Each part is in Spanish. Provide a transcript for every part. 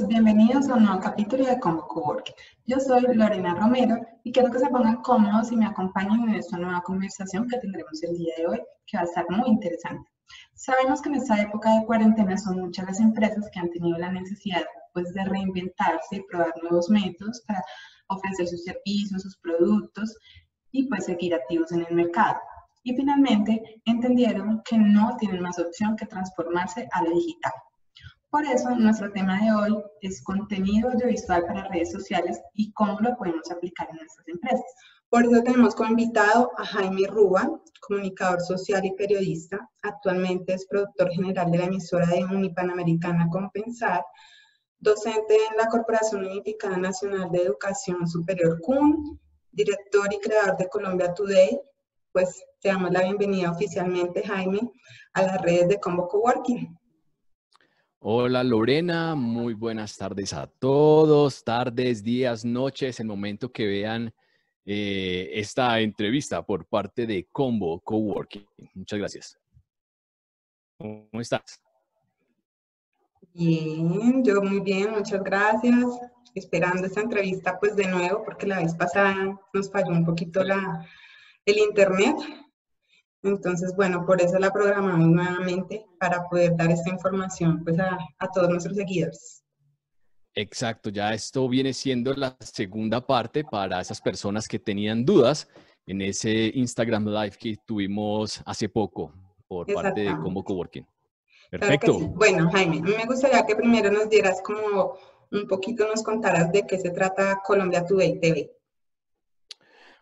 todos, bienvenidos a un nuevo capítulo de Combo Coworking. Yo soy Lorena Romero y quiero que se pongan cómodos y me acompañen en esta nueva conversación que tendremos el día de hoy, que va a estar muy interesante. Sabemos que en esta época de cuarentena son muchas las empresas que han tenido la necesidad de reinventarse y probar nuevos métodos para ofrecer sus servicios, sus productos y seguir activos en el mercado. Y finalmente entendieron que no tienen más opción que transformarse a lo digital. Por eso, nuestro tema de hoy es contenido audiovisual para redes sociales y cómo lo podemos aplicar en nuestras empresas. Por eso tenemos como invitado a Jaime Rúa, comunicador social y periodista. Actualmente es productor general de la emisora de Unipanamericana Compensar, docente en la Corporación Unificada Nacional de Educación Superior CUN, director y creador de Colombia Today. Pues te damos la bienvenida oficialmente, Jaime, a las redes de Combo Coworking. Hola Lorena, muy buenas tardes a todos, tardes, días, noches, el momento que vean esta entrevista por parte de Combo Coworking. Muchas gracias. ¿Cómo estás? Bien, yo muy bien, muchas gracias. Esperando esta entrevista pues de nuevo porque la vez pasada nos falló un poquito el internet. Entonces, bueno, por eso la programamos nuevamente para poder dar esta información pues a todos nuestros seguidores. Exacto, ya esto viene siendo la segunda parte para esas personas que tenían dudas en ese Instagram Live que tuvimos hace poco por parte de Combo Coworking. Perfecto. Claro que sí. Bueno, Jaime, me gustaría que primero nos dieras como un poquito, nos contaras de qué se trata Colombia Today TV.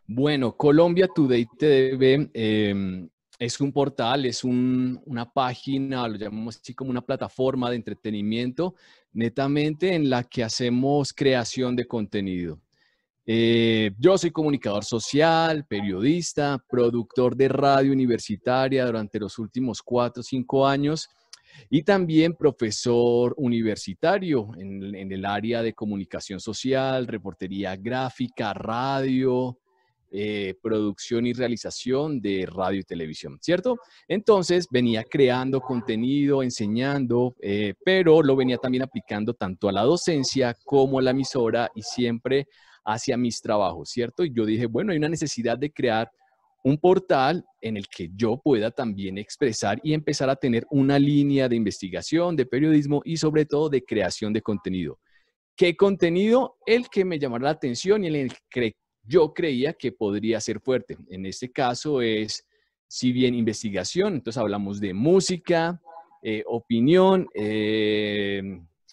Bueno, Colombia Today TV es un portal, es una página, lo llamamos así como una plataforma de entretenimiento, netamente en la que hacemos creación de contenido. Yo soy comunicador social, periodista, productor de radio universitaria durante los últimos 4 o 5 años y también profesor universitario en el área de comunicación social, reportería gráfica, radio, producción y realización de radio y televisión, ¿cierto? Entonces venía creando contenido, enseñando, pero lo venía también aplicando tanto a la docencia como a la emisora y siempre hacia mis trabajos, ¿cierto? Y yo dije, bueno, hay una necesidad de crear un portal en el que yo pueda también expresar y empezar a tener una línea de investigación, de periodismo y sobre todo de creación de contenido. ¿Qué contenido? El que me llamara la atención y el que yo creía que podría ser fuerte. En este caso es, si bien investigación, entonces hablamos de música, opinión,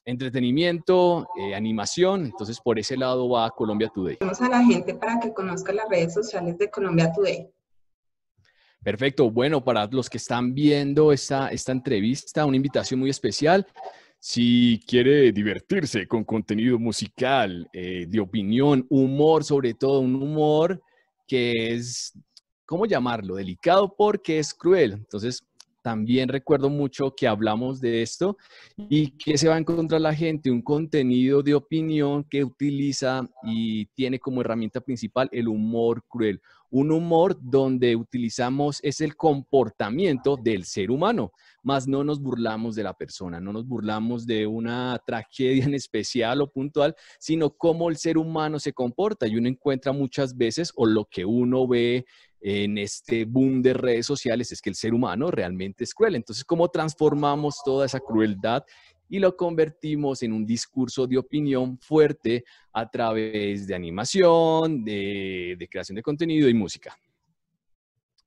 entretenimiento, animación. Entonces por ese lado va Colombia Today. Vamos a la gente para que conozca las redes sociales de Colombia Today. Perfecto. Bueno, para los que están viendo esta entrevista, una invitación muy especial. Si quiere divertirse con contenido musical, de opinión, humor, sobre todo un humor que es, ¿cómo llamarlo? Delicado porque es cruel. Entonces, también recuerdo mucho que hablamos de esto y que se va a encontrar la gente un contenido de opinión que utiliza y tiene como herramienta principal el humor cruel. Un humor donde utilizamos es el comportamiento del ser humano, más no nos burlamos de la persona, no nos burlamos de una tragedia en especial o puntual, sino cómo el ser humano se comporta. Y uno encuentra muchas veces, o lo que uno ve en este boom de redes sociales, es que el ser humano realmente es cruel. Entonces, ¿cómo transformamos toda esa crueldad y lo convertimos en un discurso de opinión fuerte a través de animación, de creación de contenido y música?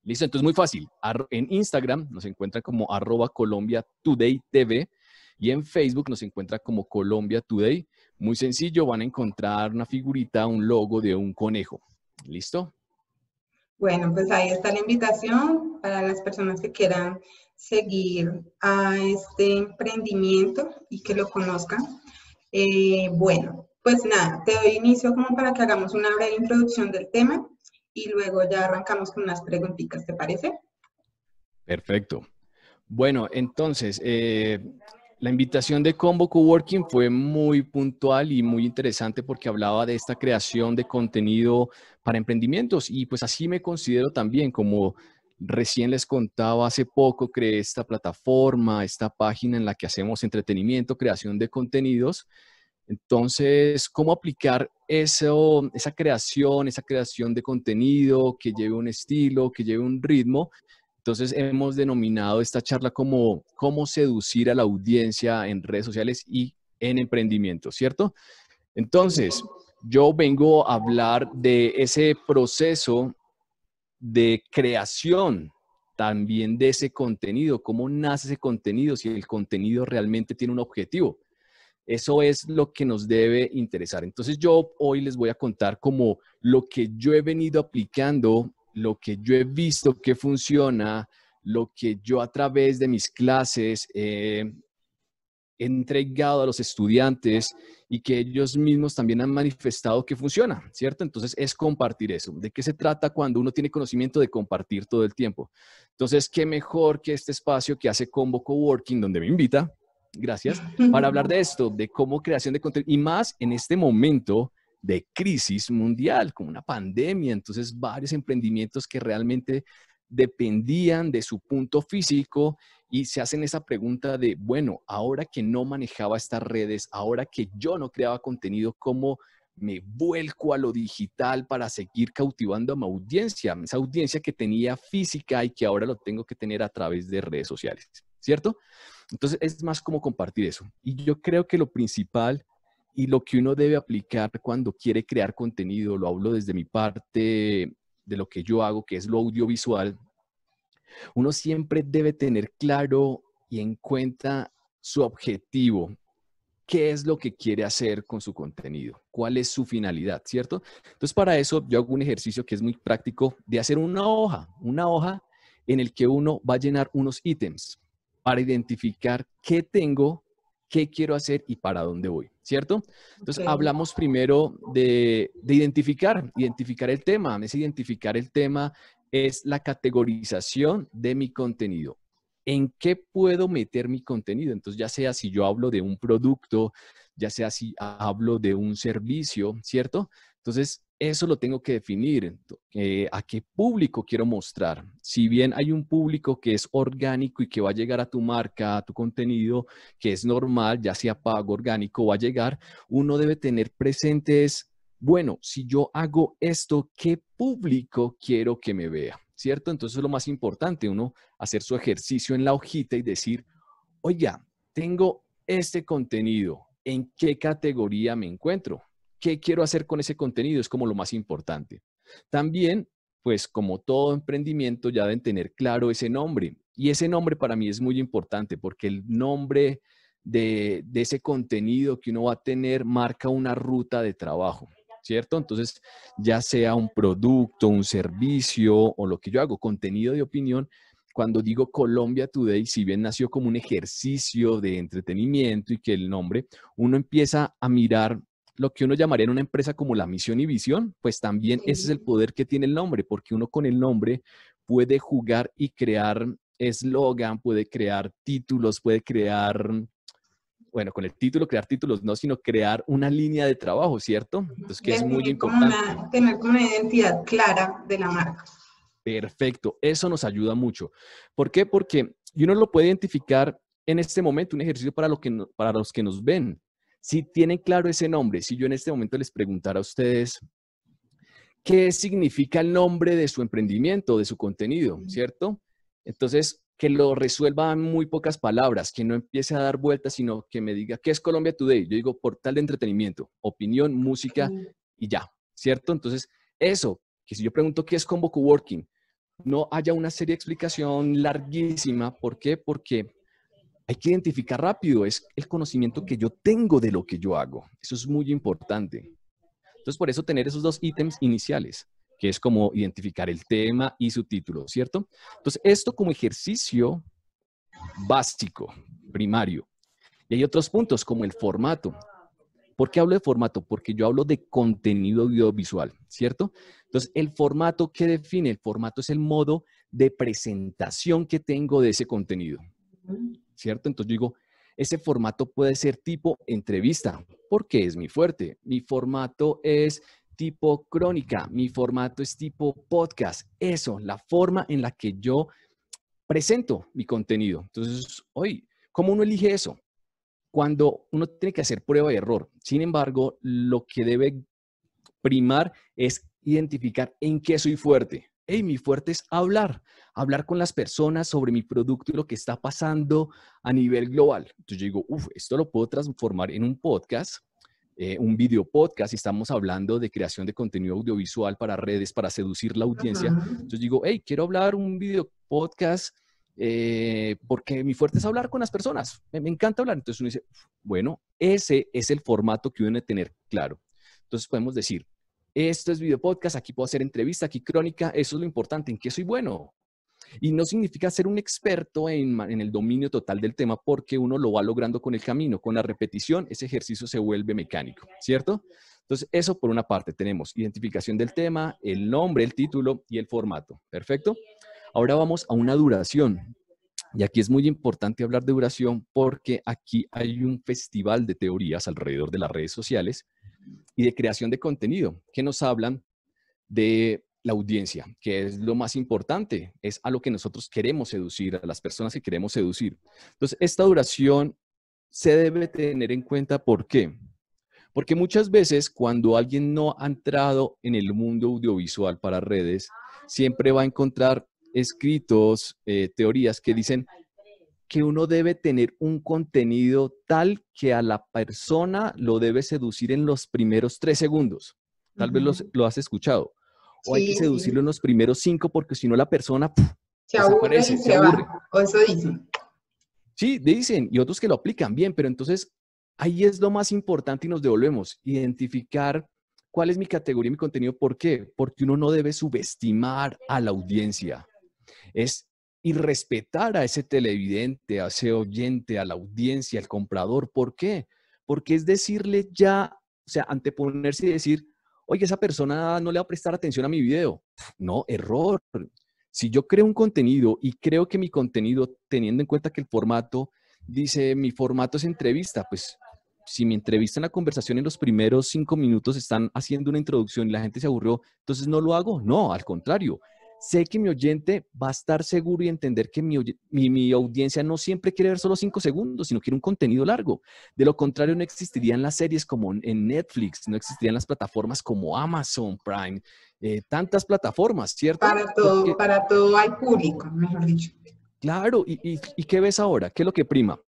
Listo, entonces muy fácil. En Instagram nos encuentra como @ColombiaTodayTV y en Facebook nos encuentra como Colombia Today. Muy sencillo, van a encontrar una figurita, un logo de un conejo. ¿Listo? Bueno, pues ahí está la invitación para las personas que quieran seguir a este emprendimiento y que lo conozcan. Bueno, pues nada, te doy inicio como para que hagamos una breve introducción del tema y luego ya arrancamos con unas preguntitas, ¿te parece? Perfecto. Bueno, entonces, la invitación de Combo Coworking fue muy puntual y muy interesante porque hablaba de esta creación de contenido para emprendimientos y pues así me considero también, como recién les contaba hace poco, creé esta plataforma, esta página en la que hacemos entretenimiento, creación de contenidos Entonces, ¿cómo aplicar eso, esa creación de contenido que lleve un estilo, que lleve un ritmo? Entonces, hemos denominado esta charla como cómo seducir a la audiencia en redes sociales y en emprendimiento, ¿cierto? Entonces, yo vengo a hablar de ese proceso de creación también de ese contenido, cómo nace ese contenido, si el contenido realmente tiene un objetivo. Eso es lo que nos debe interesar. Entonces yo hoy les voy a contar como lo que yo he venido aplicando, lo que yo he visto que funciona, lo que yo a través de mis clases he entregado a los estudiantes y que ellos mismos también han manifestado que funciona, ¿cierto? Entonces es compartir eso. ¿De qué se trata cuando uno tiene conocimiento? De compartir todo el tiempo. Entonces, ¿qué mejor que este espacio que hace Combo Coworking, donde me invita? Gracias, para hablar de esto, de cómo creación de contenido, y más en este momento de crisis mundial, como una pandemia. Entonces, varios emprendimientos que realmente dependían de su punto físico y se hacen esa pregunta de, bueno, ahora que no manejaba estas redes, ahora que yo no creaba contenido, ¿cómo me vuelco a lo digital para seguir cautivando a mi audiencia? Esa audiencia que tenía física y que ahora lo tengo que tener a través de redes sociales, ¿cierto? Entonces, es más como compartir eso. Y yo creo que lo principal y lo que uno debe aplicar cuando quiere crear contenido, lo hablo desde mi parte de lo que yo hago, que es lo audiovisual, uno siempre debe tener claro y en cuenta su objetivo. ¿Qué es lo que quiere hacer con su contenido? ¿Cuál es su finalidad? ¿Cierto? Entonces, para eso yo hago un ejercicio que es muy práctico de hacer una hoja en el que uno va a llenar unos ítems para identificar qué tengo, qué quiero hacer y para dónde voy, ¿cierto? Entonces, hablamos primero de identificar el tema. Ese identificar el tema es la categorización de mi contenido. ¿En qué puedo meter mi contenido? Entonces, ya sea si yo hablo de un producto, ya sea si hablo de un servicio, ¿cierto? Entonces, eso lo tengo que definir. ¿A qué público quiero mostrar? Si bien hay un público que es orgánico y que va a llegar a tu marca, a tu contenido, que es normal, ya sea pago, orgánico, va a llegar, uno debe tener presentes, bueno, si yo hago esto, ¿qué público quiero que me vea? ¿Cierto? Entonces es lo más importante, uno hacer su ejercicio en la hojita y decir, oiga, tengo este contenido, ¿en qué categoría me encuentro? ¿Qué quiero hacer con ese contenido? Es como lo más importante. También, pues como todo emprendimiento, ya deben tener claro ese nombre. Y ese nombre para mí es muy importante porque el nombre de ese contenido que uno va a tener marca una ruta de trabajo, ¿cierto? Entonces, ya sea un producto, un servicio o lo que yo hago, contenido de opinión, cuando digo Colombia Today, si bien nació como un ejercicio de entretenimiento y que el nombre, uno empieza a mirar lo que uno llamaría en una empresa como la misión y visión, pues también ese es el poder que tiene el nombre, porque uno con el nombre puede jugar y crear eslogan, puede crear títulos, puede crear, bueno, con el título, crear títulos no, sino crear una línea de trabajo, ¿cierto? Entonces, que es muy importante. Tener como una identidad clara de la marca. Perfecto, eso nos ayuda mucho. ¿Por qué? Porque uno lo puede identificar en este momento, un ejercicio para los que nos ven. Si tienen claro ese nombre, si yo en este momento les preguntara a ustedes qué significa el nombre de su emprendimiento, de su contenido, ¿cierto? Entonces, que lo resuelva en muy pocas palabras, que no empiece a dar vueltas, sino que me diga, ¿qué es Colombia Today? Yo digo, portal de entretenimiento, opinión, música y ya, ¿cierto? Entonces, eso, que si yo pregunto qué es Combo Coworking, no haya una serie de explicación larguísima. ¿Por qué? Porque hay que identificar rápido, es el conocimiento que yo tengo de lo que yo hago. Eso es muy importante. Entonces, por eso tener esos dos ítems iniciales, que es como identificar el tema y su título, ¿cierto? Entonces, esto como ejercicio básico, primario. Y hay otros puntos como el formato. ¿Por qué hablo de formato? Porque yo hablo de contenido audiovisual, ¿cierto? Entonces, el formato, ¿qué define? El formato es el modo de presentación que tengo de ese contenido, ¿cierto? Entonces, yo digo, ese formato puede ser tipo entrevista, porque es mi fuerte. Mi formato es tipo crónica, mi formato es tipo podcast. Eso, la forma en la que yo presento mi contenido. Entonces, oye, ¿cómo uno elige eso? cuando uno tiene que hacer prueba de error. Sin embargo, lo que debe primar es identificar en qué soy fuerte. Hey, mi fuerte es hablar con las personas sobre mi producto y lo que está pasando a nivel global. Entonces yo digo, esto lo puedo transformar en un podcast, un video podcast, y estamos hablando de creación de contenido audiovisual para redes, para seducir la audiencia. Entonces digo, hey, quiero hablar un video podcast porque mi fuerte es hablar con las personas. Me encanta hablar. Entonces uno dice, bueno, ese es el formato que uno debe tener claro. Entonces podemos decir, esto es video podcast, aquí puedo hacer entrevista, aquí crónica, eso es lo importante, ¿en qué soy bueno? Y no significa ser un experto en el dominio total del tema, porque uno lo va logrando con el camino, con la repetición, ese ejercicio se vuelve mecánico, ¿cierto? Entonces, eso por una parte, tenemos identificación del tema, el nombre, el título y el formato, ¿perfecto? Ahora vamos a una duración. Y aquí es muy importante hablar de duración porque aquí hay un festival de teorías alrededor de las redes sociales y de creación de contenido que nos hablan de la audiencia, que es lo más importante, es a lo que nosotros queremos seducir, a las personas que queremos seducir. Entonces, esta duración se debe tener en cuenta. ¿Por qué? Porque muchas veces cuando alguien no ha entrado en el mundo audiovisual para redes, siempre va a encontrar escritos, teorías que dicen que uno debe tener un contenido tal que a la persona lo debe seducir en los primeros 3 segundos. Tal vez lo has escuchado. O hay que seducirlo en los primeros 5 porque si no la persona se aburre y se aburre. Va. O eso dicen. Sí, dicen, y otros que lo aplican bien, pero entonces ahí es lo más importante y nos devolvemos. Identificar cuál es mi categoría, mi contenido. ¿Por qué? Porque uno no debe subestimar a la audiencia. Y respetar a ese televidente, a ese oyente, a la audiencia, al comprador. ¿Por qué? Porque es decirle ya, o sea, anteponerse y decir, oye, esa persona no le va a prestar atención a mi video. No, error. Si yo creo un contenido y creo que mi contenido, teniendo en cuenta que el formato, dice, mi formato es entrevista, pues si mi entrevista en la conversación en los primeros 5 minutos están haciendo una introducción y la gente se aburrió, entonces no lo hago. No, al contrario. Sé que mi oyente va a estar seguro y entender que mi audiencia no siempre quiere ver solo 5 segundos, sino quiere un contenido largo. De lo contrario, no existirían las series como en Netflix, no existirían las plataformas como Amazon Prime, tantas plataformas, ¿cierto? Para todo hay público, mejor dicho. Claro, ¿y qué ves ahora? ¿Qué es lo que prima?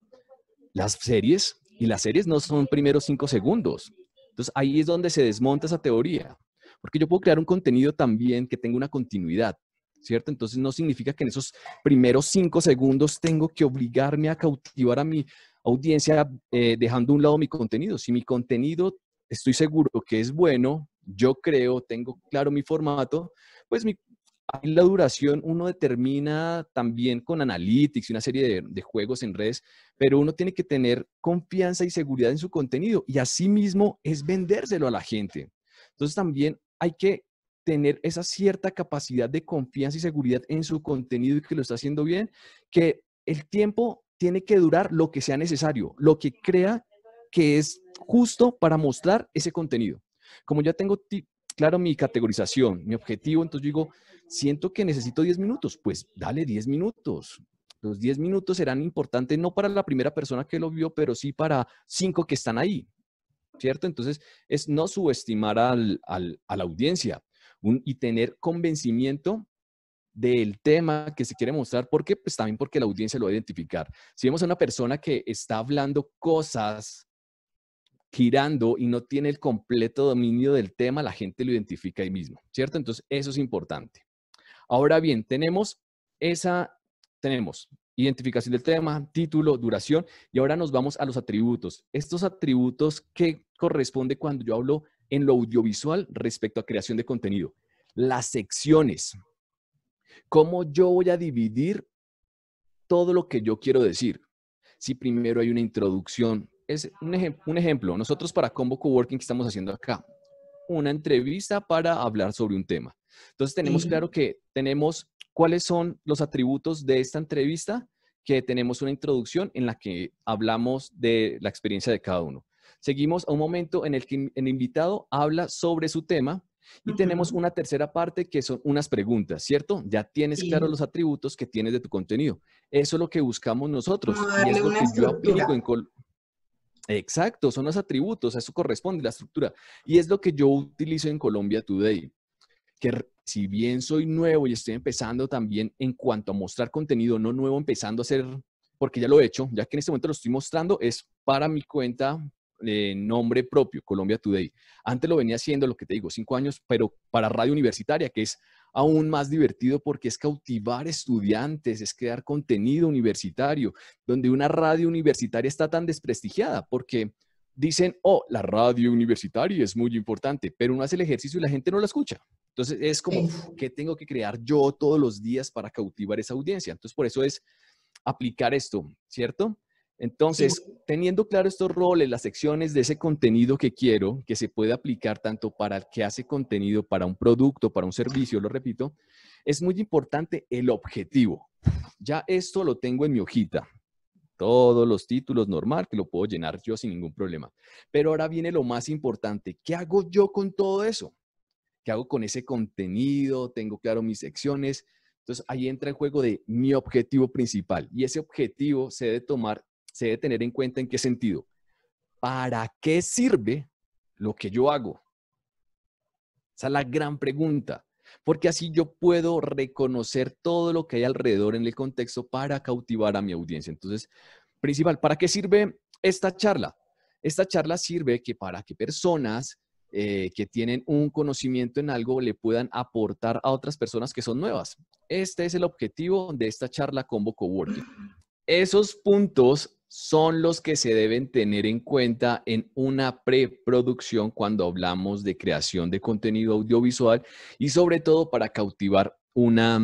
Las series, y las series no son primeros 5 segundos. Entonces, ahí es donde se desmonta esa teoría. Porque yo puedo crear un contenido también que tenga una continuidad, ¿cierto? Entonces no significa que en esos primeros 5 segundos tengo que obligarme a cautivar a mi audiencia dejando a un lado mi contenido. Si mi contenido estoy seguro que es bueno, yo creo, tengo claro mi formato, pues ahí la duración uno determina también con analytics y una serie de juegos en redes, pero uno tiene que tener confianza y seguridad en su contenido y asimismo es vendérselo a la gente. Entonces también hay que tener esa cierta capacidad de confianza y seguridad en su contenido y que lo está haciendo bien, que el tiempo tiene que durar lo que sea necesario, lo que crea que es justo para mostrar ese contenido. Como ya tengo claro mi categorización, mi objetivo, entonces yo digo, siento que necesito 10 minutos, pues dale 10 minutos. Los 10 minutos serán importantes no para la primera persona que lo vio, pero sí para 5 que están ahí, ¿cierto? Entonces, es no subestimar a la audiencia y tener convencimiento del tema que se quiere mostrar. ¿Por qué? Pues también porque la audiencia lo va a identificar. Si vemos a una persona que está hablando cosas, girando y no tiene el completo dominio del tema, la gente lo identifica ahí mismo, ¿cierto? Entonces, eso es importante. Ahora bien, tenemos identificación del tema, título, duración, y ahora nos vamos a los atributos. Estos atributos que corresponde cuando yo hablo en lo audiovisual respecto a creación de contenido. Las secciones. ¿Cómo yo voy a dividir todo lo que yo quiero decir? Si primero hay una introducción. Es un ejemplo. Nosotros para Combo Coworking, ¿qué estamos haciendo acá? Una entrevista para hablar sobre un tema. Entonces tenemos claro que tenemos cuáles son los atributos de esta entrevista, que tenemos una introducción en la que hablamos de la experiencia de cada uno. Seguimos a un momento en el que el invitado habla sobre su tema y tenemos una tercera parte que son unas preguntas, ¿cierto? Ya tienes claro los atributos que tienes de tu contenido. Eso es lo que buscamos nosotros y es lo que yo aplico Exacto, son los atributos, a eso corresponde la estructura. Y es lo que yo utilizo en Colombia Today, que si bien soy nuevo y estoy empezando también en cuanto a mostrar contenido, no nuevo, empezando a hacer, porque ya lo he hecho, ya que en este momento lo estoy mostrando, es para mi cuenta de nombre propio, Colombia Today. Antes lo venía haciendo, lo que te digo, 5 años, pero para radio universitaria, que es aún más divertido porque es cautivar estudiantes, es crear contenido universitario, donde una radio universitaria está tan desprestigiada, porque dicen, oh, la radio universitaria es muy importante, pero uno hace el ejercicio y la gente no la escucha. Entonces es como, Sí. ¿qué tengo que crear yo todos los días para cautivar esa audiencia? Entonces por eso es aplicar esto, ¿cierto? Sí. Entonces, teniendo claro estos roles, las secciones de ese contenido que quiero, que se puede aplicar tanto para el que hace contenido, para un producto, para un servicio, lo repito, es muy importante el objetivo. Ya esto lo tengo en mi hojita. Todos los títulos normal, que lo puedo llenar yo sin ningún problema. Pero ahora viene lo más importante. ¿Qué hago yo con todo eso? ¿Qué hago con ese contenido? Tengo claro mis secciones. Entonces ahí entra el juego de mi objetivo principal. Y ese objetivo se debe tener en cuenta en qué sentido. ¿Para qué sirve lo que yo hago? Esa es la gran pregunta. Porque así yo puedo reconocer todo lo que hay alrededor en el contexto para cautivar a mi audiencia. Entonces, principal, ¿para qué sirve esta charla? Esta charla sirve para que personas que tienen un conocimiento en algo le puedan aportar a otras personas que son nuevas. Este es el objetivo de esta charla Combo Coworking. Esos puntos son los que se deben tener en cuenta en una preproducción cuando hablamos de creación de contenido audiovisual y sobre todo para cautivar una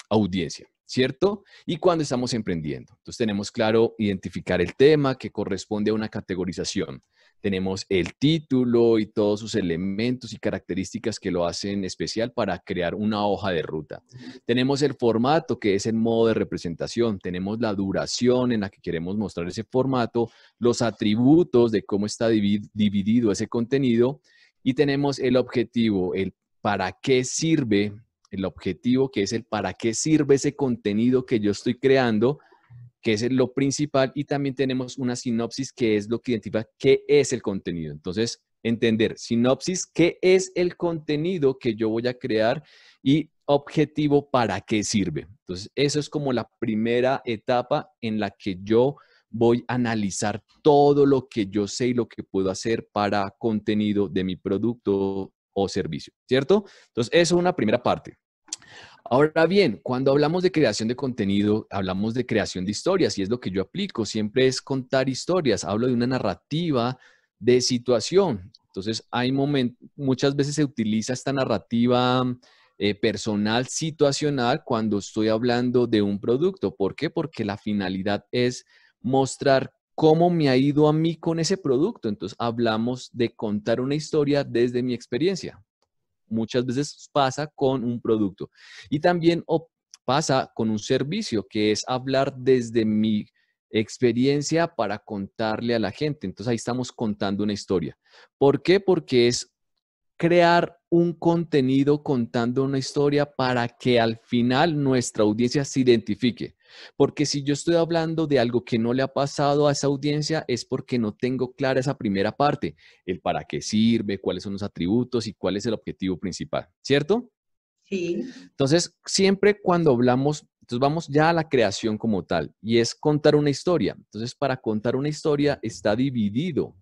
audiencia, ¿cierto? Y cuando estamos emprendiendo. Entonces tenemos claro identificar el tema que corresponde a una categorización. Tenemos el título y todos sus elementos y características que lo hacen especial para crear una hoja de ruta. Tenemos el formato, que es el modo de representación. Tenemos la duración en la que queremos mostrar ese formato, los atributos de cómo está dividido ese contenido y tenemos el objetivo, el para qué sirve, el objetivo que es el para qué sirve ese contenido que yo estoy creando, que es lo principal, y también tenemos una sinopsis que es lo que identifica qué es el contenido. Entonces, entender, sinopsis, qué es el contenido que yo voy a crear y objetivo, para qué sirve. Entonces, eso es como la primera etapa en la que yo voy a analizar todo lo que yo sé y lo que puedo hacer para contenido de mi producto o servicio, ¿cierto? Entonces, eso es una primera parte. Ahora bien, cuando hablamos de creación de contenido, hablamos de creación de historias y es lo que yo aplico. Siempre es contar historias. Hablo de una narrativa de situación. Entonces, muchas veces se utiliza esta narrativa personal, situacional, cuando estoy hablando de un producto. ¿Por qué? Porque la finalidad es mostrar cómo me ha ido a mí con ese producto. Entonces, hablamos de contar una historia desde mi experiencia. Muchas veces pasa con un producto y también pasa con un servicio, que es hablar desde mi experiencia para contarle a la gente. Entonces ahí estamos contando una historia. ¿Por qué? Porque es crear un contenido contando una historia para que al final nuestra audiencia se identifique. Porque si yo estoy hablando de algo que no le ha pasado a esa audiencia, es porque no tengo clara esa primera parte, el para qué sirve, cuáles son los atributos y cuál es el objetivo principal, ¿cierto? Sí. Entonces, siempre cuando hablamos, entonces vamos ya a la creación como tal, y es contar una historia. Entonces, para contar una historia está dividido,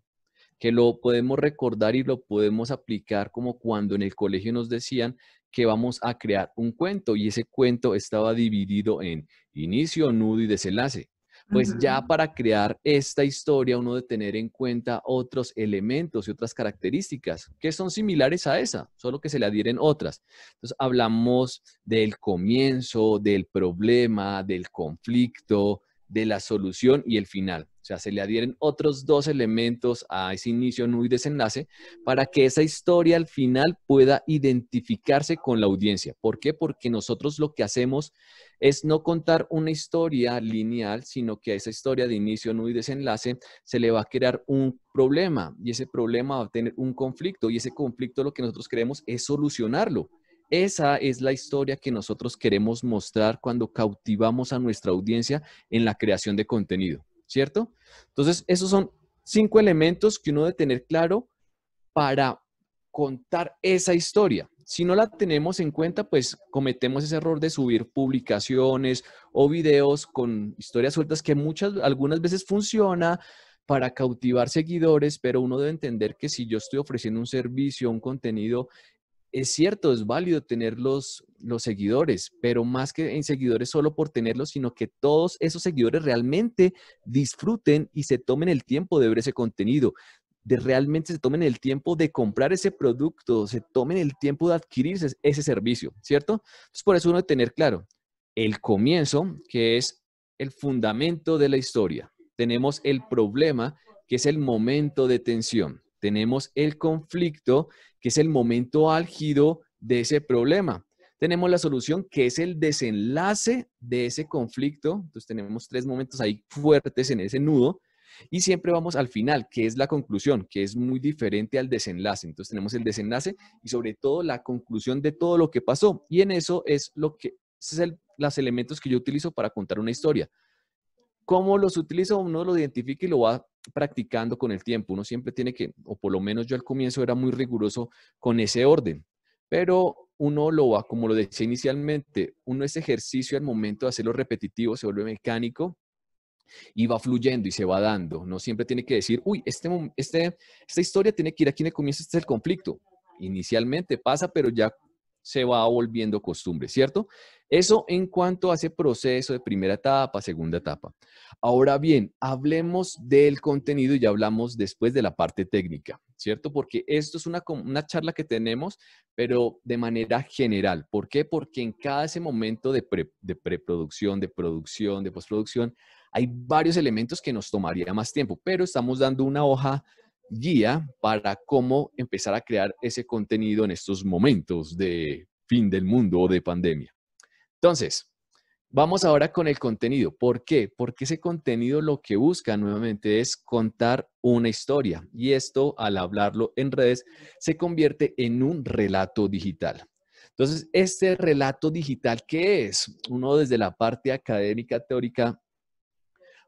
que lo podemos recordar y lo podemos aplicar como cuando en el colegio nos decían que vamos a crear un cuento y ese cuento estaba dividido en inicio, nudo y desenlace. Pues ya Ujú. para crear esta historia uno debe tener en cuenta otros elementos y otras características que son similares a esa, solo que se le adhieren otras. Entonces hablamos del comienzo, del problema, del conflicto, de la solución y el final. O sea, se le adhieren otros dos elementos a ese inicio, nudo y desenlace para que esa historia al final pueda identificarse con la audiencia. ¿Por qué? Porque nosotros lo que hacemos es no contar una historia lineal, sino que a esa historia de inicio, nudo y desenlace se le va a crear un problema y ese problema va a tener un conflicto y ese conflicto lo que nosotros queremos es solucionarlo. Esa es la historia que nosotros queremos mostrar cuando cautivamos a nuestra audiencia en la creación de contenido, ¿cierto? Entonces, esos son 5 elementos que uno debe tener claro para contar esa historia. Si no la tenemos en cuenta, pues cometemos ese error de subir publicaciones o videos con historias sueltas que algunas veces funciona para cautivar seguidores, pero uno debe entender que si yo estoy ofreciendo un servicio, un contenido, es cierto, es válido tener los seguidores, pero más que en seguidores solo por tenerlos, sino que todos esos seguidores realmente disfruten y se tomen el tiempo de ver ese contenido, de realmente se tomen el tiempo de comprar ese producto, se tomen el tiempo de adquirir ese servicio, ¿cierto? Entonces, por eso uno debe tener claro el comienzo, que es el fundamento de la historia. Tenemos el problema, que es el momento de tensión. Tenemos el conflicto, que es el momento álgido de ese problema. Tenemos la solución, que es el desenlace de ese conflicto. Entonces tenemos 3 momentos ahí fuertes en ese nudo. Y siempre vamos al final, que es la conclusión, que es muy diferente al desenlace. Entonces tenemos el desenlace y sobre todo la conclusión de todo lo que pasó. Y en eso es los elementos que yo utilizo para contar una historia. ¿Cómo los utilizo? Uno los identifica y lo va practicando con el tiempo. Uno siempre tiene que, o por lo menos yo al comienzo era muy riguroso con ese orden, pero uno lo va, como lo decía inicialmente, ese ejercicio al momento de hacerlo repetitivo se vuelve mecánico y va fluyendo y se va dando. No siempre tiene que decir, uy, esta historia tiene que ir aquí en el comienzo, este es el conflicto. Inicialmente pasa, pero ya se va volviendo costumbre, ¿cierto? Eso en cuanto a ese proceso de primera etapa, segunda etapa. Ahora bien, hablemos del contenido y ya hablamos después de la parte técnica, ¿cierto? Porque esto es una charla que tenemos, pero de manera general. ¿Por qué? Porque en cada ese momento de preproducción, de producción, de postproducción, hay varios elementos que nos tomaría más tiempo, pero estamos dando una hoja guía para cómo empezar a crear ese contenido en estos momentos de fin del mundo o de pandemia. Entonces, vamos ahora con el contenido. ¿Por qué? Porque ese contenido lo que busca nuevamente es contar una historia y esto, al hablarlo en redes, se convierte en un relato digital. Entonces, este relato digital, ¿qué es? Uno desde la parte académica, teórica,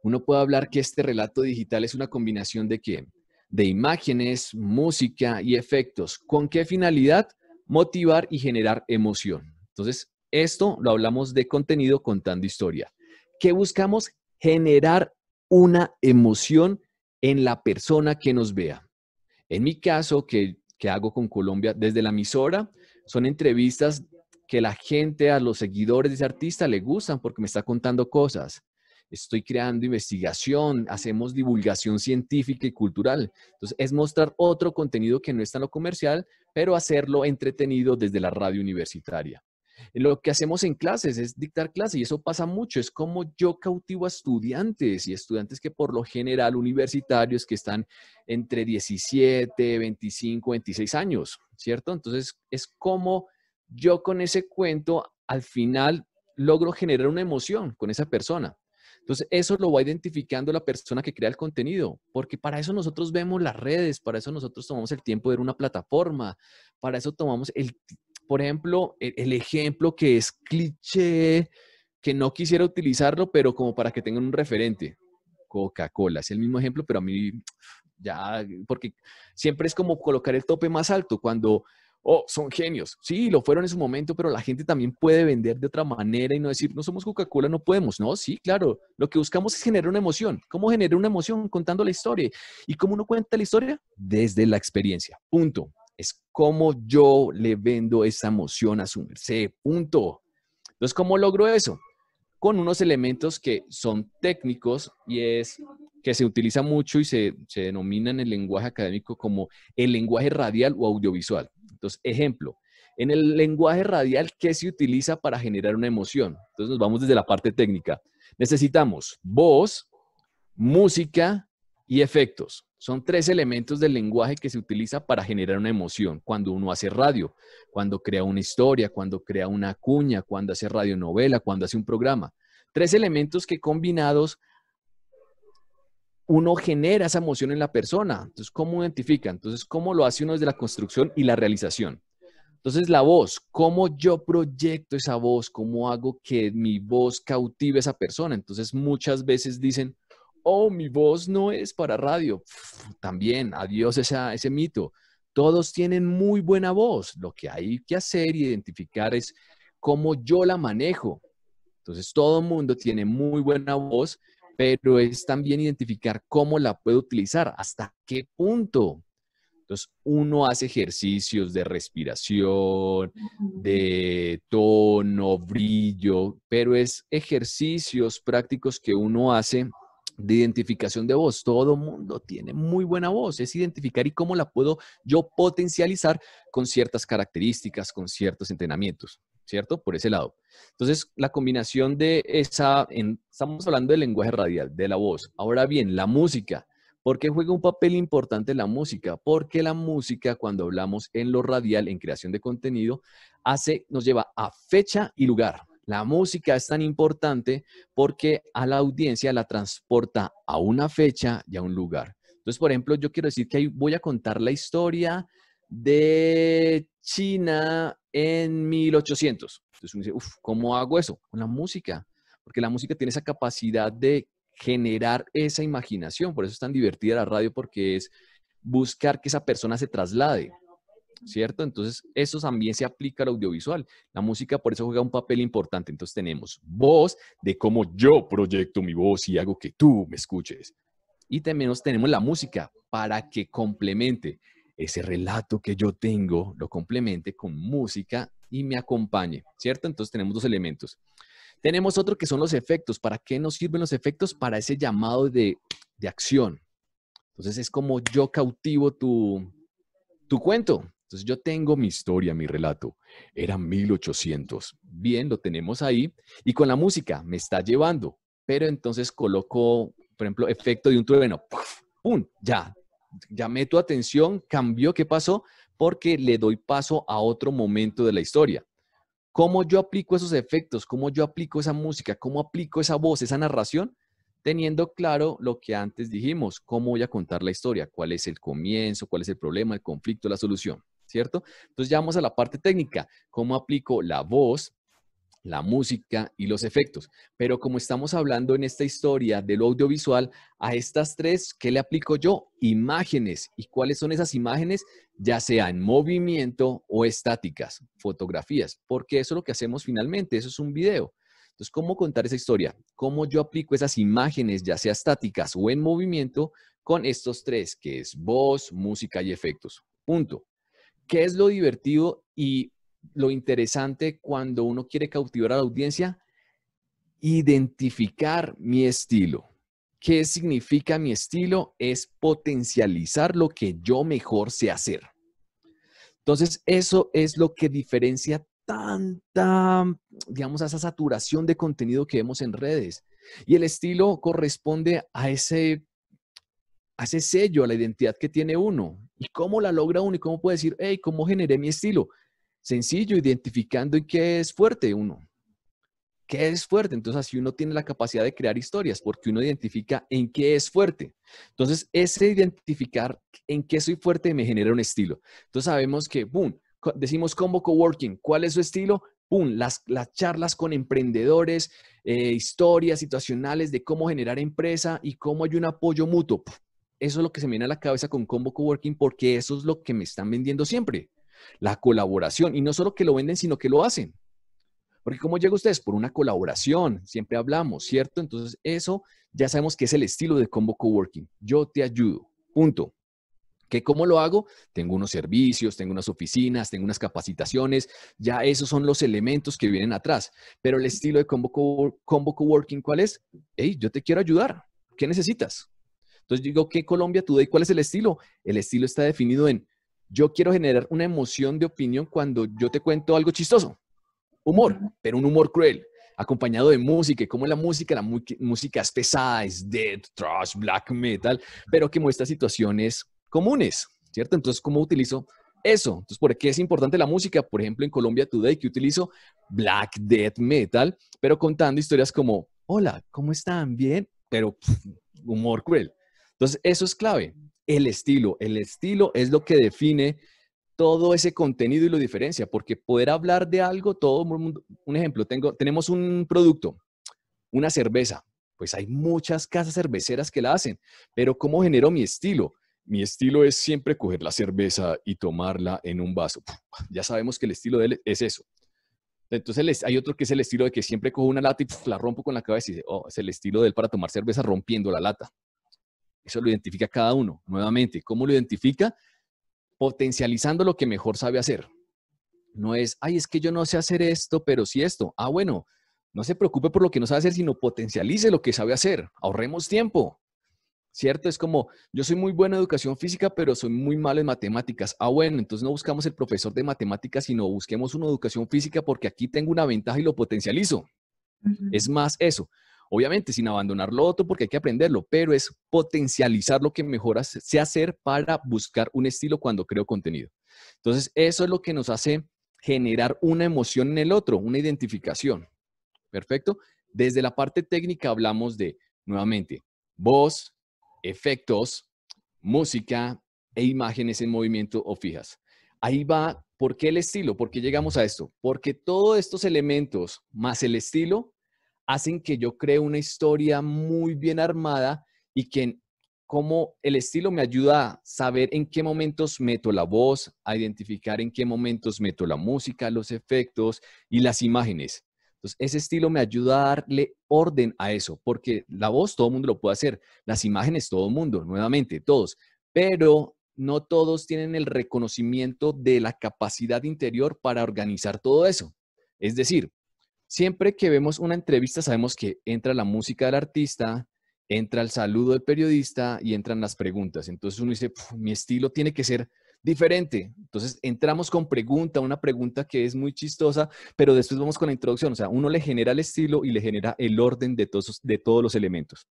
uno puede hablar que este relato digital es una combinación de ¿qué? De imágenes, música y efectos. ¿Con qué finalidad? Motivar y generar emoción. Entonces, esto lo hablamos de contenido contando historia. ¿Qué buscamos? Generar una emoción en la persona que nos vea. En mi caso, que hago con Colombia desde la emisora, son entrevistas que la gente, a los seguidores de ese artista le gustan porque me está contando cosas. Estoy creando investigación, hacemos divulgación científica y cultural. Entonces, es mostrar otro contenido que no está en lo comercial, pero hacerlo entretenido desde la radio universitaria. Lo que hacemos en clases es dictar clases y eso pasa mucho. Es como yo cautivo a estudiantes y estudiantes que por lo general universitarios que están entre 17, 25, 26 años, ¿cierto? Entonces, es como yo con ese cuento al final logro generar una emoción con esa persona. Entonces, eso lo va identificando la persona que crea el contenido, porque para eso nosotros vemos las redes, para eso nosotros tomamos el tiempo de ver una plataforma, para eso tomamos por ejemplo, el ejemplo que es cliché, que no quisiera utilizarlo, pero como para que tengan un referente. Coca-Cola, es el mismo ejemplo, pero a mí ya, porque siempre es como colocar el tope más alto cuando son genios. Sí, lo fueron en su momento, pero la gente también puede vender de otra manera y no decir, no somos Coca-Cola, no podemos. No, sí, claro. Lo que buscamos es generar una emoción. ¿Cómo generar una emoción? Contando la historia. ¿Y cómo uno cuenta la historia? Desde la experiencia. Punto. Es como yo le vendo esa emoción a su merced. Punto. Entonces, ¿cómo logro eso? Con unos elementos que son técnicos y es que se utiliza mucho y se denomina en el lenguaje académico como el lenguaje radial o audiovisual. Entonces, ejemplo, en el lenguaje radial, ¿qué se utiliza para generar una emoción? Entonces, nos vamos desde la parte técnica. Necesitamos voz, música y efectos. Son 3 elementos del lenguaje que se utiliza para generar una emoción. Cuando uno hace radio, cuando crea una historia, cuando crea una cuña, cuando hace radionovela, cuando hace un programa. 3 elementos que combinados uno genera esa emoción en la persona. Entonces, ¿cómo identifica? Entonces, ¿cómo lo hace uno desde la construcción y la realización? Entonces, la voz, ¿cómo yo proyecto esa voz? ¿Cómo hago que mi voz cautive a esa persona? Entonces, muchas veces dicen, oh, mi voz no es para radio. También, adiós ese mito. Todos tienen muy buena voz. Lo que hay que hacer y identificar es cómo yo la manejo. Entonces, todo el mundo tiene muy buena voz, pero es también identificar cómo la puedo utilizar, hasta qué punto. Entonces, uno hace ejercicios de respiración, de tono, brillo, pero es ejercicios prácticos que uno hace de identificación de voz. Todo mundo tiene muy buena voz. Es identificar y cómo la puedo yo potencializar con ciertas características, con ciertos entrenamientos, ¿cierto? Por ese lado. Entonces, la combinación de estamos hablando del lenguaje radial, de la voz. Ahora bien, la música. ¿Por qué juega un papel importante la música? Porque la música, cuando hablamos en lo radial, en creación de contenido, nos lleva a fecha y lugar. La música es tan importante porque a la audiencia la transporta a una fecha y a un lugar. Entonces, por ejemplo, yo quiero decir que ahí voy a contar la historia de China en 1800. Entonces uno dice, uff, ¿cómo hago eso? Con la música. Porque la música tiene esa capacidad de generar esa imaginación. Por eso es tan divertida la radio, porque es buscar que esa persona se traslade, ¿cierto? Entonces, eso también se aplica al audiovisual. La música por eso juega un papel importante. Entonces, tenemos voz, de cómo yo proyecto mi voz y hago que tú me escuches. Y también tenemos la música para que complemente ese relato que yo tengo, lo complemente con música y me acompañe, ¿cierto? Entonces, tenemos dos elementos. Tenemos otro que son los efectos. ¿Para qué nos sirven los efectos? Para ese llamado de acción. Entonces, es como yo cautivo tu cuento. Entonces, yo tengo mi historia, mi relato. Era 1800. Bien, lo tenemos ahí. Y con la música me está llevando. Pero entonces coloco, por ejemplo, efecto de un trueno. ¡Pum! Ya. Llamé tu atención, cambió. ¿Qué pasó? Porque le doy paso a otro momento de la historia. ¿Cómo yo aplico esos efectos? ¿Cómo yo aplico esa música? ¿Cómo aplico esa voz, esa narración? Teniendo claro lo que antes dijimos, cómo voy a contar la historia, cuál es el comienzo, cuál es el problema, el conflicto, la solución, ¿cierto? Entonces ya vamos a la parte técnica, cómo aplico la voz, la música y los efectos. Pero como estamos hablando en esta historia de lo audiovisual, a estas tres, ¿qué le aplico yo? Imágenes. ¿Y cuáles son esas imágenes? Ya sea en movimiento o estáticas, fotografías, porque eso es lo que hacemos finalmente, eso es un video. Entonces, ¿cómo contar esa historia? ¿Cómo yo aplico esas imágenes, ya sea estáticas o en movimiento, con estos tres, que es voz, música y efectos? Punto. ¿Qué es lo divertido y lo interesante cuando uno quiere cautivar a la audiencia? Identificar mi estilo. ¿Qué significa mi estilo? Es potencializar lo que yo mejor sé hacer. Entonces, eso es lo que diferencia tanta, digamos, a esa saturación de contenido que vemos en redes. Y el estilo corresponde a ese sello, a la identidad que tiene uno. ¿Y cómo la logra uno? ¿Y cómo puede decir, hey, cómo generé mi estilo? Sencillo, identificando en qué es fuerte uno. ¿Qué es fuerte? Entonces, así uno tiene la capacidad de crear historias, porque uno identifica en qué es fuerte. Entonces, ese identificar en qué soy fuerte me genera un estilo. Entonces, sabemos que, boom, decimos Combo Coworking. ¿Cuál es su estilo? Boom, las charlas con emprendedores, historias situacionales de cómo generar empresa y cómo hay un apoyo mutuo. Eso es lo que se me viene a la cabeza con Combo Coworking, porque eso es lo que me están vendiendo siempre. La colaboración. Y no solo que lo venden, sino que lo hacen. Porque ¿cómo llega ustedes? Por una colaboración, siempre hablamos, ¿cierto? Entonces eso ya sabemos que es el estilo de Combo Coworking. Yo te ayudo, punto. ¿Qué cómo lo hago? Tengo unos servicios, tengo unas oficinas, tengo unas capacitaciones, ya esos son los elementos que vienen atrás. Pero el estilo de Combo Coworking, ¿cuál es? Hey, yo te quiero ayudar, ¿qué necesitas? Entonces digo, ¿qué Colombia Today? ¿Cuál es el estilo? El estilo está definido en, yo quiero generar una emoción de opinión cuando yo te cuento algo chistoso. Humor, pero un humor cruel, acompañado de música. Y como la música es pesada, es death, thrash, black metal, pero que muestra situaciones comunes, ¿cierto? Entonces, ¿cómo utilizo eso? Entonces, ¿por qué es importante la música? Por ejemplo, en Colombia Today, que utilizo black death metal, pero contando historias como, hola, ¿cómo están? ¿Bien? Pero humor cruel. Entonces, eso es clave. El estilo es lo que define todo ese contenido y lo diferencia, porque poder hablar de algo, todo el mundo, un ejemplo, tenemos un producto, una cerveza, Pues hay muchas casas cerveceras que la hacen, pero ¿cómo genero mi estilo? Mi estilo es siempre coger la cerveza y tomarla en un vaso. Ya sabemos que el estilo de él es eso. Entonces hay otro que es el estilo de que siempre cojo una lata y la rompo con la cabeza y dice, oh, es el estilo de él para tomar cerveza rompiendo la lata. Eso lo identifica cada uno. Nuevamente, ¿cómo lo identifica? Potencializando lo que mejor sabe hacer. No es, ay, es que yo no sé hacer esto, pero sí esto. Ah, bueno, no se preocupe por lo que no sabe hacer, sino potencialice lo que sabe hacer. Ahorremos tiempo. ¿Cierto? Es como, yo soy muy bueno en educación física, pero soy muy malo en matemáticas. Ah, bueno, entonces no buscamos el profesor de matemáticas, sino busquemos una educación física porque aquí tengo una ventaja y lo potencializo. Es más eso. Obviamente, sin abandonar lo otro porque hay que aprenderlo, pero es potencializar lo que mejor sé hacer para buscar un estilo cuando creo contenido. Entonces, eso es lo que nos hace generar una emoción en el otro, una identificación. ¿Perfecto? Desde la parte técnica hablamos de, nuevamente, voz, efectos, música e imágenes en movimiento o fijas. Ahí va, ¿por qué el estilo? ¿Por qué llegamos a esto? Porque todos estos elementos más el estilo hacen que yo cree una historia muy bien armada y que como el estilo me ayuda a saber en qué momentos meto la voz, a identificar en qué momentos meto la música, los efectos y las imágenes. Entonces, ese estilo me ayuda a darle orden a eso, porque la voz todo el mundo lo puede hacer, las imágenes todo el mundo, nuevamente, todos, pero no todos tienen el reconocimiento de la capacidad interior para organizar todo eso. Es decir, siempre que vemos una entrevista sabemos que entra la música del artista, entra el saludo del periodista y entran las preguntas. Entonces uno dice, mi estilo tiene que ser diferente. Entonces entramos con pregunta, una pregunta que es muy chistosa, pero después vamos con la introducción. O sea, uno le genera el estilo y le genera el orden de todos los elementos.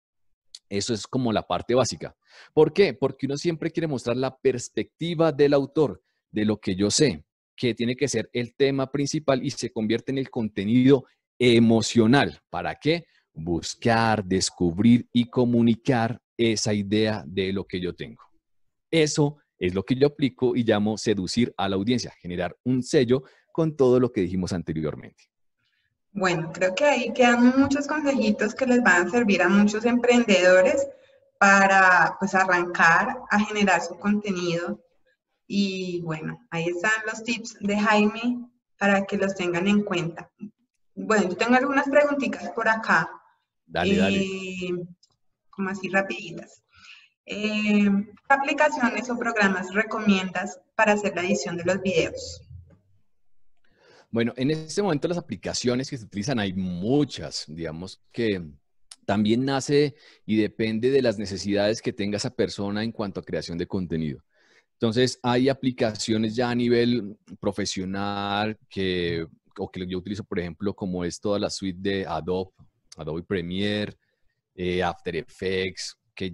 Eso es como la parte básica. ¿Por qué? Porque uno siempre quiere mostrar la perspectiva del autor, de lo que yo sé, que tiene que ser el tema principal y se convierte en el contenido emocional. ¿Para qué? Buscar, descubrir y comunicar esa idea de lo que yo tengo. Eso es lo que yo aplico y llamo seducir a la audiencia, generar un sello con todo lo que dijimos anteriormente. Bueno, creo que ahí quedan muchos consejitos que les van a servir a muchos emprendedores para pues arrancar a generar su contenido. Y bueno, ahí están los tips de Jaime para que los tengan en cuenta. Bueno, yo tengo algunas preguntitas por acá, Dale, dale. como así rapiditas. ¿Qué aplicaciones o programas recomiendas para hacer la edición de los videos? Bueno, en este momento las aplicaciones que se utilizan hay muchas, digamos que también nace y depende de las necesidades que tenga esa persona en cuanto a creación de contenido. Entonces, hay aplicaciones ya a nivel profesional o que yo utilizo, por ejemplo, como es toda la suite de Adobe Premiere, After Effects, que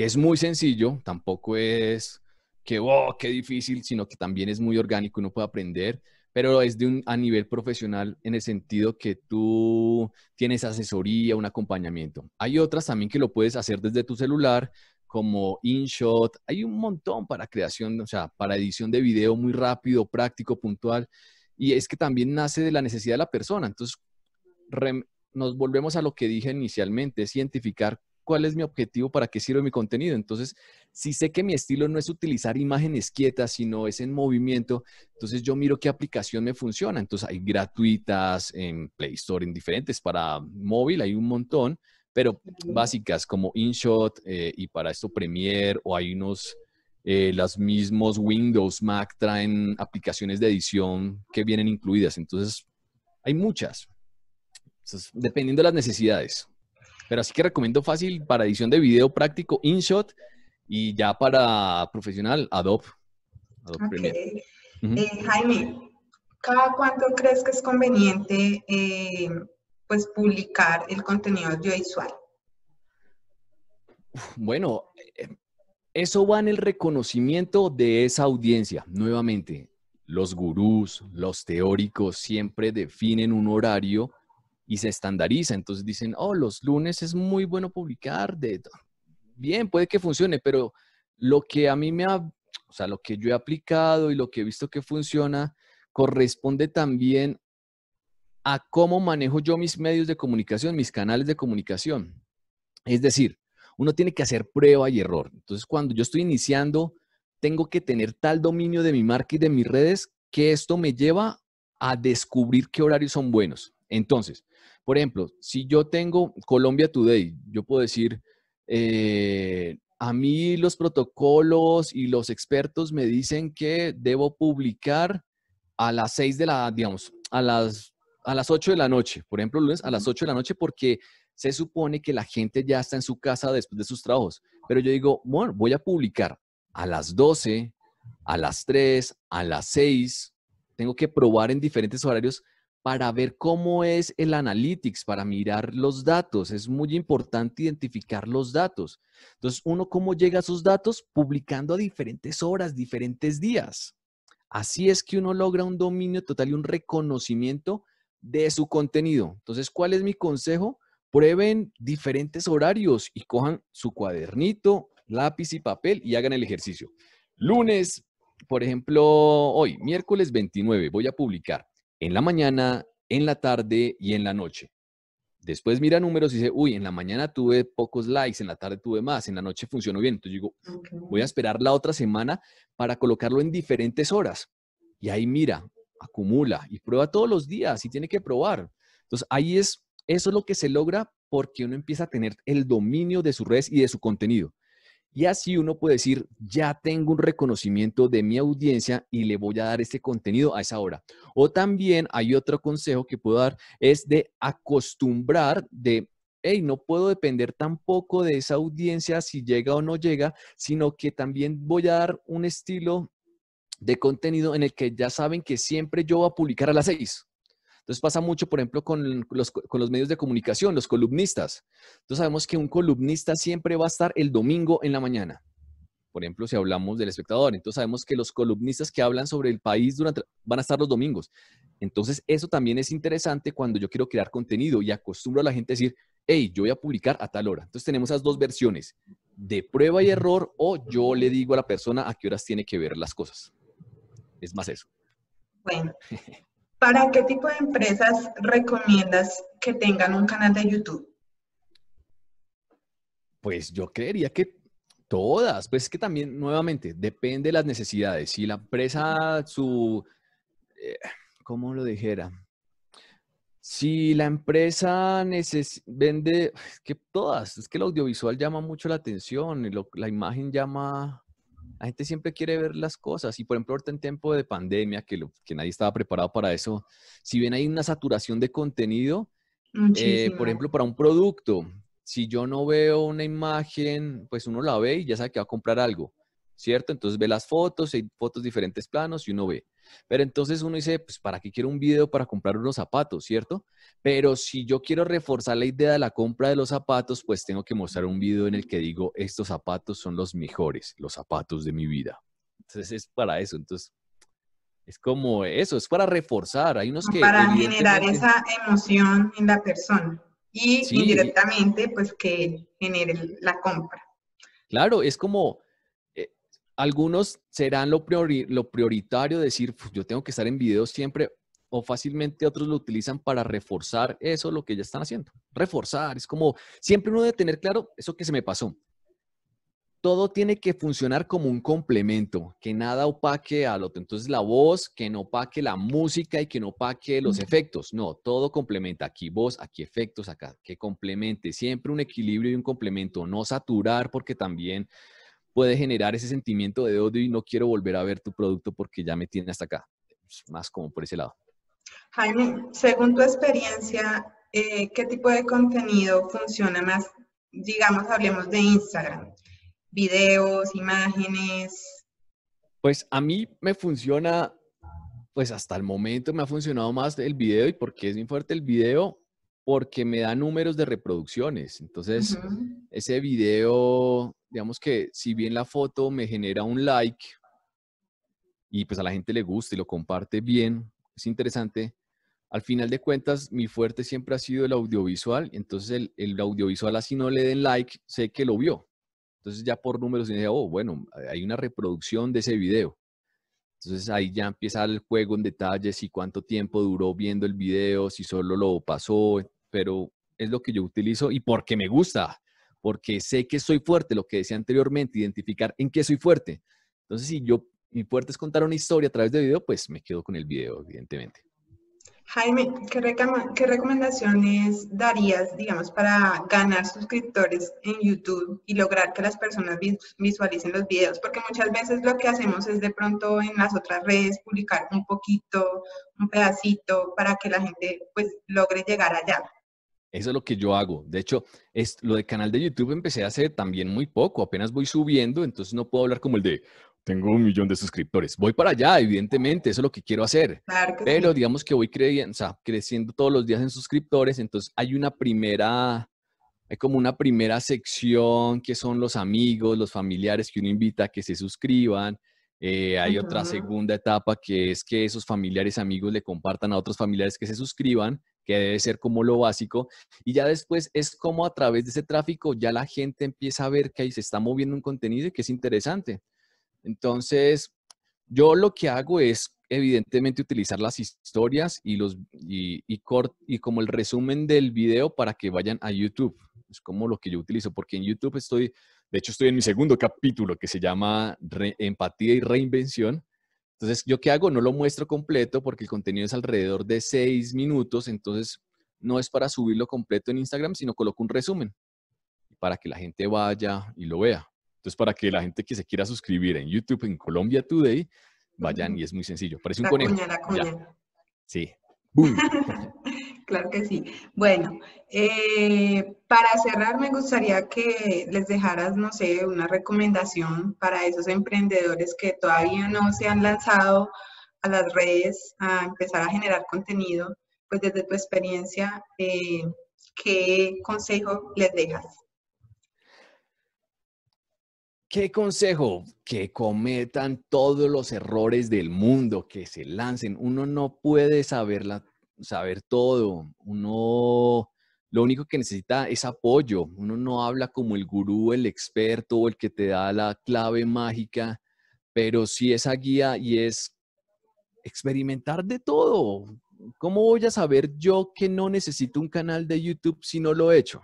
es muy sencillo, tampoco es que, oh, qué difícil, sino que también es muy orgánico, uno puede aprender, pero es a nivel profesional en el sentido que tú tienes asesoría, un acompañamiento. Hay otras también que lo puedes hacer desde tu celular, como InShot. Hay un montón para creación, o sea, para edición de video muy rápido, práctico, puntual. Y es que también nace de la necesidad de la persona. Entonces, nos volvemos a lo que dije inicialmente, es identificar cuál es mi objetivo, para qué sirve mi contenido. Entonces, si sé que mi estilo no es utilizar imágenes quietas, sino es en movimiento, entonces yo miro qué aplicación me funciona. Entonces, hay gratuitas en Play Store, en diferentes para móvil, hay un montón, pero básicas como InShot y para esto Premiere, o hay los mismos Windows, Mac traen aplicaciones de edición que vienen incluidas. Entonces, hay muchas. Entonces, dependiendo de las necesidades. Pero así que recomiendo fácil para edición de video práctico, InShot, y ya para profesional, Adobe Premiere. Jaime, ¿cada cuánto crees que es conveniente pues publicar el contenido audiovisual? Bueno, eso va en el reconocimiento de esa audiencia. Nuevamente, los gurús, los teóricos siempre definen un horario y se estandariza. Entonces dicen, oh, los lunes es muy bueno publicar. Bien, puede que funcione, pero lo que a mí o sea, lo que yo he aplicado y lo que he visto que funciona, corresponde también a cómo manejo yo mis medios de comunicación, mis canales de comunicación. Es decir, uno tiene que hacer prueba y error. Entonces, cuando yo estoy iniciando, tengo que tener tal dominio de mi marca y de mis redes que esto me lleva a descubrir qué horarios son buenos. Entonces, por ejemplo, si yo tengo Colombia Today, yo puedo decir, a mí los protocolos y los expertos me dicen que debo publicar a las 6 de la, digamos, a las 8 de la noche, por ejemplo, lunes a las 8 de la noche, porque se supone que la gente ya está en su casa después de sus trabajos. Pero yo digo, bueno, voy a publicar a las 12, a las 3, a las 6. Tengo que probar en diferentes horarios para ver cómo es el analytics, para mirar los datos. Es muy importante identificar los datos. Entonces, uno, ¿cómo llega a esos datos? Publicando a diferentes horas, diferentes días. Así es que uno logra un dominio total y un reconocimiento de su contenido. Entonces, ¿cuál es mi consejo? Prueben diferentes horarios y cojan su cuadernito, lápiz y papel y hagan el ejercicio. Lunes, por ejemplo, hoy, miércoles 29, voy a publicar en la mañana, en la tarde y en la noche. Después mira números y dice, uy, en la mañana tuve pocos likes, en la tarde tuve más, en la noche funcionó bien. Entonces digo, voy a esperar la otra semana para colocarlo en diferentes horas. Y ahí mira, acumula y prueba todos los días y tiene que probar. Entonces ahí eso es lo que se logra porque uno empieza a tener el dominio de sus redes y de su contenido. Y así uno puede decir, ya tengo un reconocimiento de mi audiencia y le voy a dar este contenido a esa hora. O también hay otro consejo que puedo dar, es de acostumbrar de, hey, no puedo depender tampoco de esa audiencia si llega o no llega, sino que también voy a dar un estilo de contenido en el que ya saben que siempre yo voy a publicar a las 6. Entonces pasa mucho, por ejemplo, con los medios de comunicación, los columnistas. Entonces sabemos que un columnista siempre va a estar el domingo en la mañana. Por ejemplo, si hablamos del Espectador, entonces sabemos que los columnistas que hablan sobre el país van a estar los domingos. Entonces eso también es interesante cuando yo quiero crear contenido y acostumbro a la gente a decir, hey, yo voy a publicar a tal hora. Entonces tenemos esas dos versiones, de prueba y error, o yo le digo a la persona a qué horas tiene que ver las cosas. Es más eso. Bueno, ¿para qué tipo de empresas recomiendas que tengan un canal de YouTube? Pues yo creería que todas, pues es que también, nuevamente, depende de las necesidades. Si la empresa, eh, ¿cómo lo dijera? Si la empresa vende, es que todas, es que el audiovisual llama mucho la atención, y la imagen llama, la gente siempre quiere ver las cosas. Y por ejemplo, ahorita en tiempo de pandemia, que nadie estaba preparado para eso, si bien hay una saturación de contenido, por Muchísimo. ejemplo, para un producto, si yo no veo una imagen, pues uno la ve y ya sabe que va a comprar algo, ¿cierto? Entonces ve las fotos, hay fotos diferentes planos y uno ve. Pero entonces uno dice, pues ¿para qué quiero un video para comprar unos zapatos, ¿cierto? Pero si yo quiero reforzar la idea de la compra de los zapatos, pues tengo que mostrar un video en el que digo, estos zapatos son los mejores, los zapatos de mi vida. Entonces es para eso. Entonces es como eso, es para reforzar. Hay unos que Para generar evidentemente, esa emoción en la persona y sí, indirectamente, pues que genere la compra. claro, es como eh, algunos serán lo prioritario, decir, "Uf, yo tengo que estar en video siempre", o fácilmente otros lo utilizan para reforzar eso, lo que ya están haciendo. Reforzar, es como, siempre uno debe tener claro eso que se me pasó. Todo tiene que funcionar como un complemento, que nada opaque al otro. Entonces la voz, que no opaque la música y que no opaque los efectos. No, todo complementa. Aquí voz, aquí efectos, acá, que complemente. Siempre un equilibrio y un complemento. No saturar porque también puede generar ese sentimiento de odio y no quiero volver a ver tu producto porque ya me tiene hasta acá. Es más como por ese lado. Jaime, según tu experiencia, ¿qué tipo de contenido funciona más? Digamos, hablemos de Instagram. Videos, imágenes. Pues a mí me funciona, pues hasta el momento me ha funcionado más el video. ¿Y por qué es muy fuerte el video? Porque me da números de reproducciones. Entonces, Ujú. ese video, digamos que si bien la foto me genera un like y pues a la gente le gusta y lo comparte bien, es interesante. Al final de cuentas, mi fuerte siempre ha sido el audiovisual. Entonces, el audiovisual, así no le den like, sé que lo vio. Entonces, ya por números, dije, oh, bueno, hay una reproducción de ese video. Entonces ahí ya empieza el juego en detalles, si cuánto tiempo duró viendo el video, si solo lo pasó, pero es lo que yo utilizo y porque me gusta, porque sé que soy fuerte, lo que decía anteriormente, identificar en qué soy fuerte. Entonces, si mi fuerte es contar una historia a través de video, pues me quedo con el video, evidentemente. Jaime, ¿qué recomendaciones darías, digamos, para ganar suscriptores en YouTube y lograr que las personas visualicen los videos? Porque muchas veces lo que hacemos es de pronto en las otras redes publicar un poquito, un pedacito, para que la gente pues logre llegar allá. Eso es lo que yo hago. De hecho, lo de canal de YouTube empecé a hacer también muy poco. Apenas voy subiendo, entonces no puedo hablar como el de, tengo 1 millón de suscriptores. Voy para allá, evidentemente, eso es lo que quiero hacer. Claro que Pero sí. digamos que voy creciendo todos los días en suscriptores, entonces hay como una primera sección que son los amigos, los familiares que uno invita a que se suscriban. Hay otra Ujú. segunda etapa que es que esos familiares amigos le compartan a otros familiares que se suscriban, que debe ser como lo básico. Y ya después es como a través de ese tráfico ya la gente empieza a ver que ahí se está moviendo un contenido y que es interesante. Entonces, yo lo que hago es, evidentemente, utilizar las historias y como el resumen del video para que vayan a YouTube. Es como lo que yo utilizo, porque en YouTube de hecho, estoy en mi segundo capítulo que se llama Empatía y Reinvención. Entonces, ¿yo qué hago? No lo muestro completo porque el contenido es alrededor de 6 minutos, entonces no es para subirlo completo en Instagram, sino coloco un resumen para que la gente vaya y lo vea. Entonces, para que la gente que se quiera suscribir en YouTube en Colombia Today, vayan y es muy sencillo. Parece un La conejo. cuña, la Ya. cuña. Sí. ¡Boom! Claro que sí. Bueno, para cerrar me gustaría que les dejaras, no sé, una recomendación para esos emprendedores que todavía no se han lanzado a las redes a empezar a generar contenido. Pues desde tu experiencia, ¿qué consejo les dejas? ¿Qué consejo? Que cometan todos los errores del mundo, que se lancen. Uno no puede saber todo. Lo único que necesita es apoyo. Uno no habla como el gurú, el experto o el que te da la clave mágica, pero sí esa guía y es experimentar de todo. ¿Cómo voy a saber yo que no necesito un canal de YouTube si no lo he hecho?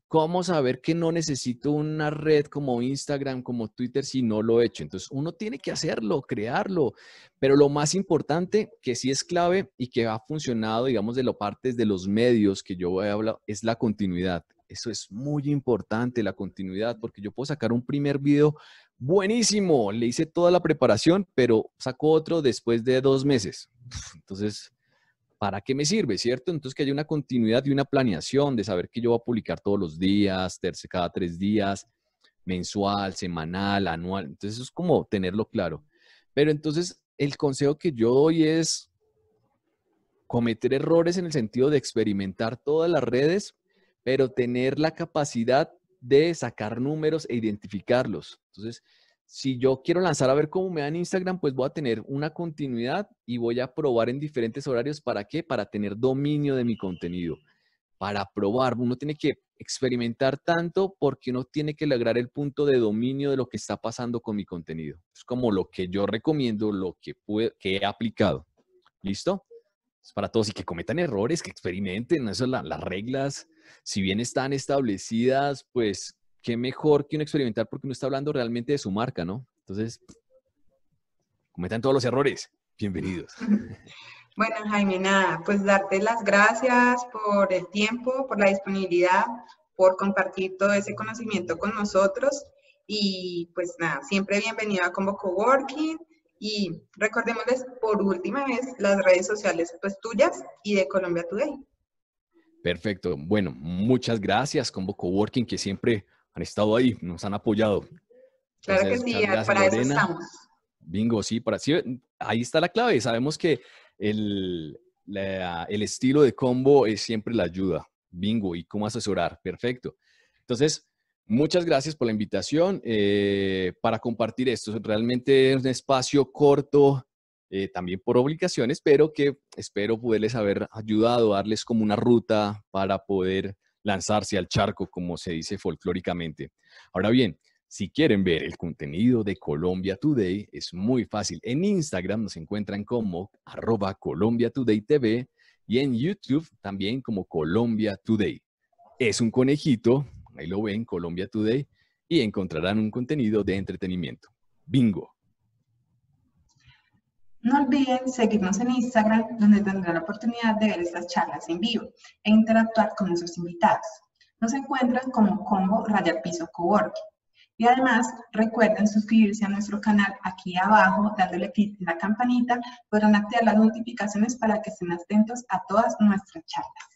¿Cómo saber que no necesito una red como Instagram, como Twitter, si no lo he hecho? Entonces, uno tiene que hacerlo, crearlo. Pero lo más importante, que sí es clave y que ha funcionado, digamos, de lo partes de los medios que yo he hablado, es la continuidad. Eso es muy importante, la continuidad, porque yo puedo sacar un primer video buenísimo, le hice toda la preparación, pero saco otro después de 2 meses. Entonces, ¿para qué me sirve, cierto? Entonces, que haya una continuidad y una planeación de saber que yo voy a publicar todos los días, cada 3 días, mensual, semanal, anual. Entonces, eso es como tenerlo claro. Pero entonces, el consejo que yo doy es cometer errores en el sentido de experimentar todas las redes, pero tener la capacidad de sacar números e identificarlos. Entonces, si yo quiero lanzar a ver cómo me da en Instagram, pues voy a tener una continuidad y voy a probar en diferentes horarios. ¿Para qué? Para tener dominio de mi contenido. Para probar, uno tiene que experimentar tanto porque uno tiene que lograr el punto de dominio de lo que está pasando con mi contenido. Es como lo que yo recomiendo, que he aplicado. ¿Listo? Es para todos y que cometan errores, que experimenten. Eso, las reglas, si bien están establecidas, pues qué mejor que uno experimentar porque uno está hablando realmente de su marca, ¿no? Entonces, cometan todos los errores. Bienvenidos. Bueno, Jaime, nada, pues darte las gracias por el tiempo, por la disponibilidad, por compartir todo ese conocimiento con nosotros y pues nada, siempre bienvenido a Combo Coworking y recordémosles por última vez las redes sociales pues tuyas y de Colombia Today. Perfecto. Bueno, muchas gracias, Combo Coworking, que siempre han estado ahí, nos han apoyado. Claro que Entonces, sí, muchas gracias, para eso Lorena. estamos. Bingo, sí, sí, ahí está la clave. Sabemos que el estilo de combo es siempre la ayuda. Bingo, y cómo asesorar. Perfecto. Entonces, muchas gracias por la invitación para compartir esto. Realmente es un espacio corto, también por obligaciones, pero que espero poderles haber ayudado, darles como una ruta para poder lanzarse al charco, como se dice folclóricamente. Ahora bien, Si quieren ver el contenido de Colombia Today, es muy fácil. En Instagram nos encuentran como @ColombiaTodayTV y en YouTube también como Colombia Today. Es un conejito, ahí lo ven, Colombia Today, y encontrarán un contenido de entretenimiento. ¡Bingo! No olviden seguirnos en Instagram, donde tendrán la oportunidad de ver estas charlas en vivo e interactuar con nuestros invitados. Nos encuentran como combo_piso coworking. Y además, recuerden suscribirse a nuestro canal aquí abajo, dándole clic en la campanita, podrán activar las notificaciones para que estén atentos a todas nuestras charlas.